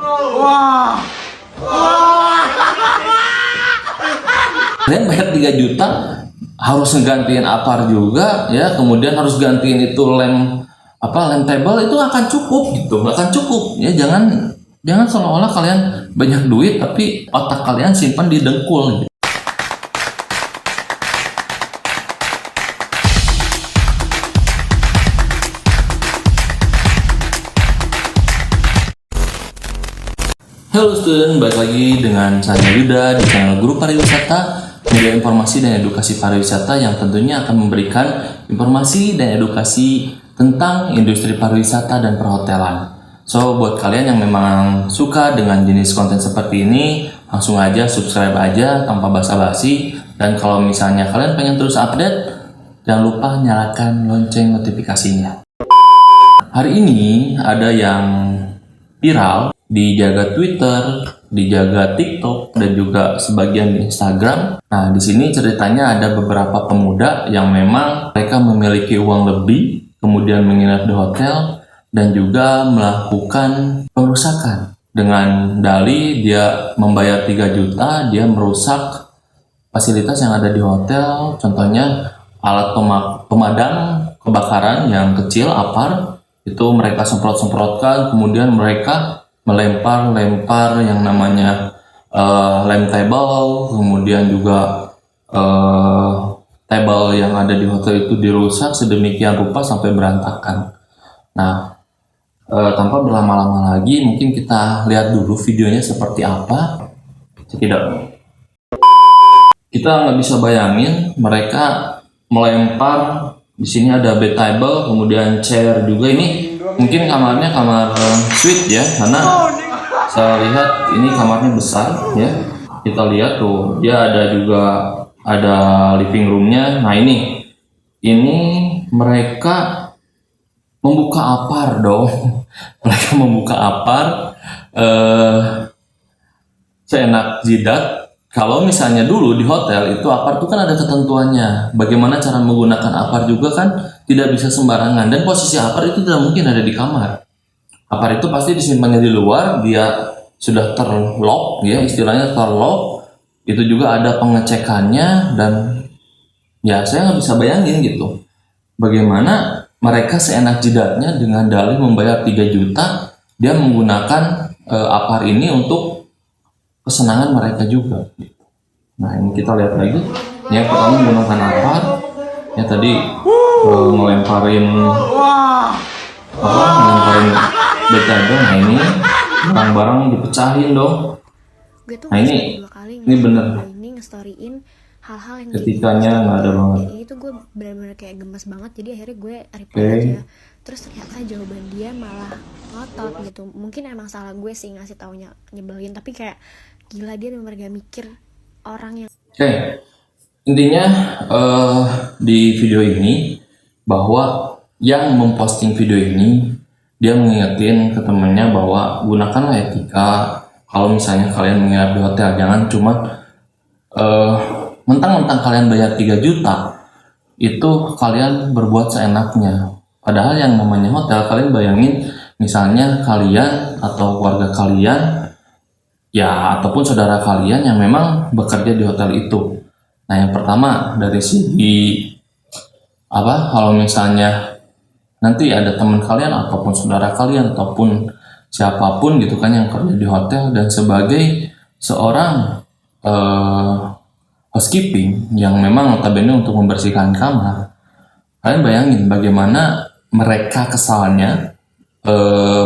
Wah. Kalian bayar 3 juta harus ngegantiin apar juga ya, kemudian harus gantiin itu lem table, itu akan cukup gitu, akan cukup ya. Jangan seolah-olah kalian banyak duit tapi otak kalian simpan di dengkul gitu. Halo student, balik lagi dengan saya Yuda di channel Guru Pariwisata, media informasi dan edukasi pariwisata yang tentunya akan memberikan informasi dan edukasi tentang industri pariwisata dan perhotelan. So, buat kalian yang memang suka dengan jenis konten seperti ini, langsung aja subscribe aja tanpa basa-basi. Dan kalau misalnya kalian pengen terus update, jangan lupa nyalakan lonceng notifikasinya. Hari ini ada yang viral di jagat Twitter, di jagat TikTok, dan juga sebagian di Instagram. Nah, di sini ceritanya ada beberapa pemuda yang memang mereka memiliki uang lebih, kemudian menginap di hotel, dan juga melakukan perusakan. Dengan dalih dia membayar 3 juta, dia merusak fasilitas yang ada di hotel, contohnya alat pemadam kebakaran yang kecil, apar, itu mereka semprot-semprotkan, kemudian mereka melempar yang namanya lem table, kemudian juga table yang ada di hotel itu dirusak sedemikian rupa sampai berantakan. Nah, tanpa berlama-lama lagi, mungkin kita lihat dulu videonya seperti apa. Cekidot. Kita nggak bisa bayangin mereka melempar. Di sini ada bed table, kemudian chair juga. Ini mungkin kamarnya kamar suite ya, karena saya lihat ini kamarnya besar ya. Kita lihat tuh, dia ada juga ada living roomnya. Nah ini mereka membuka apar dong. Mereka membuka apar seenak jidat. Kalau misalnya dulu di hotel itu apar itu kan ada ketentuannya. Bagaimana cara menggunakan apar juga kan tidak bisa sembarangan, dan posisi apar itu tidak mungkin ada di kamar. Apar itu pasti disimpannya di luar, dia sudah terlock ya, istilahnya terlock. Itu juga ada pengecekannya, dan ya saya nggak bisa bayangin gitu. Bagaimana mereka seenak jidatnya dengan dalih membayar 3 juta, dia menggunakan apar ini untuk kesenangan mereka juga. Nah ini kita lihat lagi. Yang pertama menggunakan apar, ya tadi ngelemparin bed table. Nah ini barang-barang dipecahin dong. Nah ini bener. Ini nge-storyin hal-hal yang ketikanya nggak ada banget. Ini tuh gue benar-benar kayak gemes banget. Jadi akhirnya gue reply aja. Terus ternyata jawaban dia malah ngotot gitu. Mungkin emang salah gue sih ngasih taunya nyebelin, tapi kayak gila, dia benar-benar gak mikir orang yang intinya di video ini bahwa yang memposting video ini dia mengingetin ke temennya bahwa gunakanlah etika. Kalau misalnya kalian menginap di hotel, jangan cuma mentang-mentang kalian bayar 3 juta itu kalian berbuat seenaknya. Padahal yang namanya hotel, kalian bayangin misalnya kalian atau keluarga kalian ya, ataupun saudara kalian yang memang bekerja di hotel itu. Nah yang pertama dari segi kalau misalnya nanti ada teman kalian ataupun saudara kalian ataupun siapapun gitu kan yang kerja di hotel, dan sebagai seorang housekeeping yang memang notabene untuk membersihkan kamar, kalian bayangin bagaimana mereka kesalnya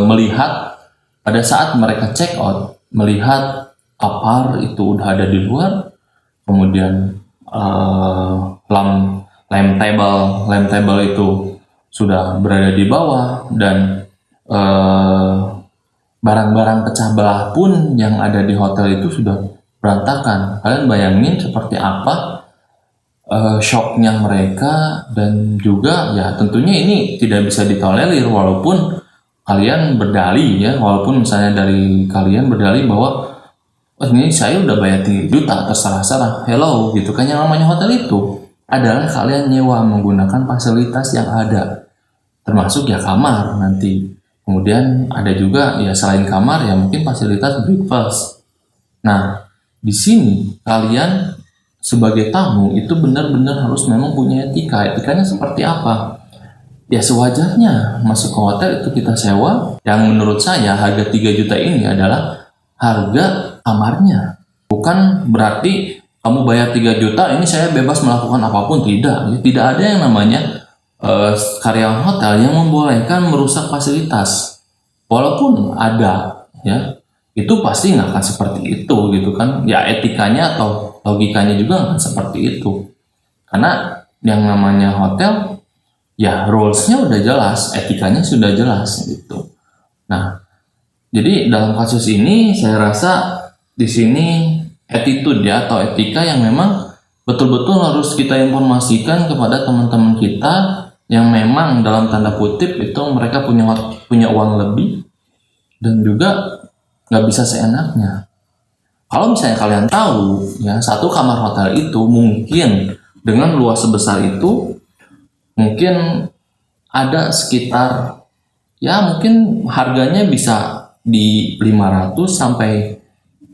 melihat pada saat mereka check out, melihat apar itu udah ada di luar, kemudian lem table itu sudah berada di bawah, dan barang-barang pecah belah pun yang ada di hotel itu sudah berantakan. Kalian bayangin seperti apa shocknya mereka, dan juga ya tentunya ini tidak bisa ditolerir. Walaupun kalian berdalih ya, walaupun misalnya dari kalian berdalih bahwa ini saya udah bayar 3 juta, terserah hello gitu kan. Yang namanya hotel itu adalah kalian nyewa menggunakan fasilitas yang ada, termasuk ya kamar nanti. Kemudian ada juga ya selain kamar ya mungkin fasilitas breakfast. Nah, di sini kalian sebagai tamu itu benar-benar harus memang punya etika. Etikanya seperti apa? Ya sewajarnya masuk ke hotel itu kita sewa. Yang menurut saya harga 3 juta ini adalah harga kamarnya. Bukan berarti kamu bayar 3 juta ini saya bebas melakukan apapun. Tidak. Ya, tidak ada yang namanya karyawan hotel yang membolehkan merusak fasilitas. Walaupun ada, ya itu pasti nggak akan seperti itu gitu kan. Ya etikanya atau logikanya juga nggak akan seperti itu. Karena yang namanya hotel, ya rules-nya udah jelas, etikanya sudah jelas gitu. Nah, jadi dalam kasus ini saya rasa di sini attitude ya atau etika yang memang betul-betul harus kita informasikan kepada teman-teman kita yang memang dalam tanda kutip itu mereka punya uang lebih dan juga nggak bisa seenaknya. Kalau misalnya kalian tahu ya satu kamar hotel itu mungkin dengan luas sebesar itu mungkin ada sekitar ya mungkin harganya bisa di 500 sampai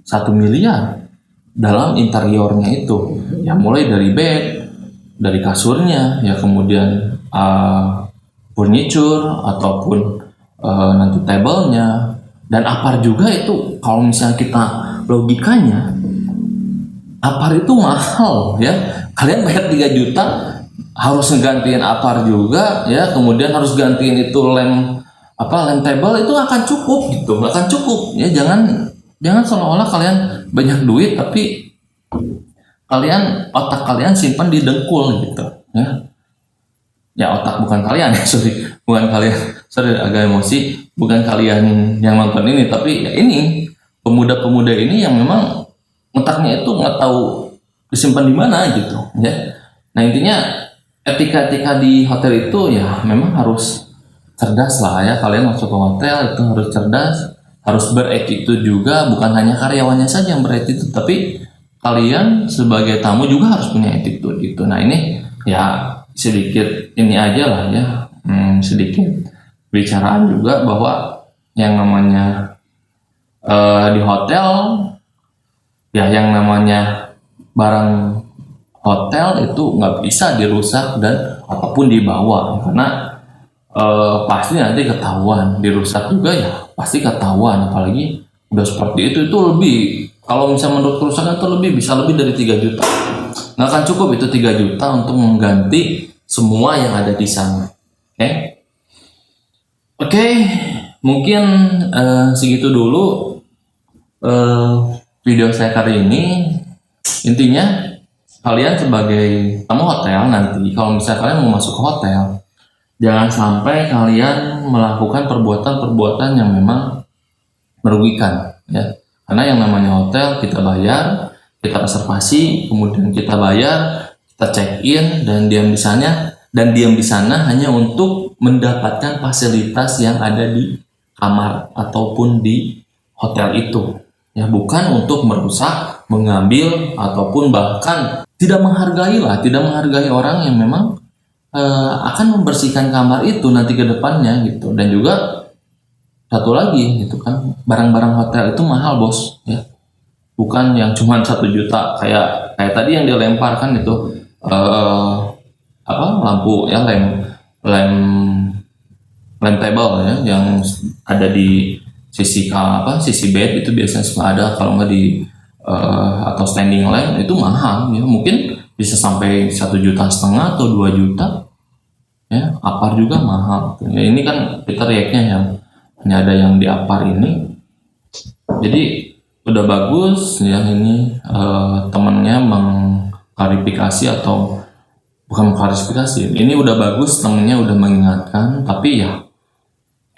1 miliar dalam interiornya itu. Ya mulai dari bed, dari kasurnya, ya kemudian furniture ataupun nanti tablenya dan apar juga itu kalau misalnya kita logikanya apar itu mahal ya. Kalian bayar 3 juta harus ngegantiin apar juga ya, kemudian harus gantiin itu lem table itu akan cukup gitu, akan cukup ya. Jangan seolah-olah kalian banyak duit tapi otak kalian simpan di dengkul gitu ya otak bukan kalian ya bukan kalian agak emosi, bukan kalian yang nonton ini tapi ya ini pemuda-pemuda ini yang memang otaknya itu nggak tahu disimpan di mana gitu ya. Nah intinya etika di hotel itu ya memang harus cerdas lah ya. Kalian masuk ke hotel itu harus cerdas, harus beretitude juga. Bukan hanya karyawannya saja yang beretitude, tapi kalian sebagai tamu juga harus punya attitude gitu. Nah ini ya sedikit ini aja lah ya, sedikit bicaraan juga bahwa yang namanya di hotel ya yang namanya barang hotel itu nggak bisa dirusak dan apapun dibawa karena pasti nanti ketahuan. Dirusak juga ya pasti ketahuan, apalagi udah seperti itu lebih, kalau misalnya menurut kerusakan itu bisa lebih dari 3 juta. Nggak akan cukup itu 3 juta untuk mengganti semua yang ada di sana. Oke, mungkin segitu dulu video saya kali ini. Intinya kalian sebagai tamu hotel nanti kalau misalnya kalian mau masuk ke hotel, jangan sampai kalian melakukan perbuatan-perbuatan yang memang merugikan ya. Karena yang namanya hotel kita bayar, kita reservasi, kemudian kita bayar, kita check in dan diam di sana hanya untuk mendapatkan fasilitas yang ada di kamar ataupun di hotel itu ya, bukan untuk merusak, mengambil ataupun bahkan tidak menghargai orang yang memang akan membersihkan kamar itu nanti ke depannya gitu. Dan juga satu lagi gitu kan, barang-barang hotel itu mahal bos ya, bukan yang cuma 1 juta kayak tadi yang dilemparkan itu lampu ya, lem table ya yang ada di sisi bed itu biasanya suka ada, kalau nggak di atau standing lamp itu mahal ya, mungkin bisa sampai 1,5 juta atau 2 juta ya. Apar juga mahal ya. Ini kan kita reaknya yang hanya ada yang di apar ini, jadi udah bagus ya. Ini temennya mengklarifikasi atau bukan mengklarifikasi, ini udah bagus, temennya udah mengingatkan. Tapi ya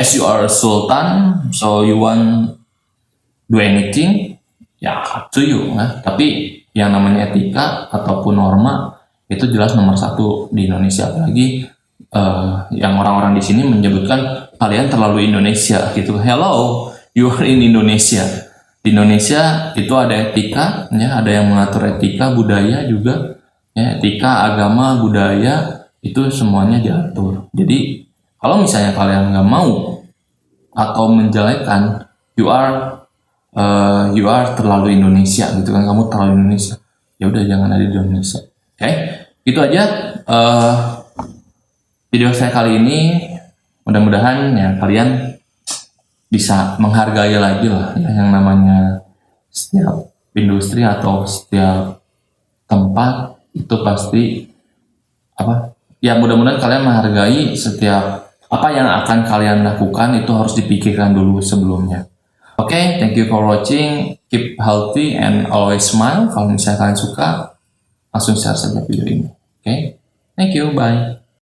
as you are a sultan, so you want do anything ya up to you ya. Tapi yang namanya etika ataupun norma itu jelas nomor 1 di Indonesia. Apalagi yang orang-orang di sini menyebutkan kalian terlalu Indonesia gitu. Hello, you are in Indonesia. Di Indonesia itu ada etika ya, ada yang mengatur etika, budaya juga ya, etika, agama, budaya itu semuanya diatur. Jadi kalau misalnya kalian nggak mau atau menjelekkan, you are terlalu Indonesia gitu kan, kamu terlalu Indonesia. Ya udah, jangan ada di Indonesia. Oke, itu aja video saya kali ini. Mudah-mudahan ya kalian bisa menghargai lagi lah ya, yang namanya setiap industri atau setiap tempat itu pasti ya mudah-mudahan kalian menghargai setiap apa yang akan kalian lakukan, itu harus dipikirkan dulu sebelumnya. Oke, thank you for watching. Keep healthy and always smile. Kalau misalnya kalian suka, langsung share saja video ini. Oke, thank you, bye.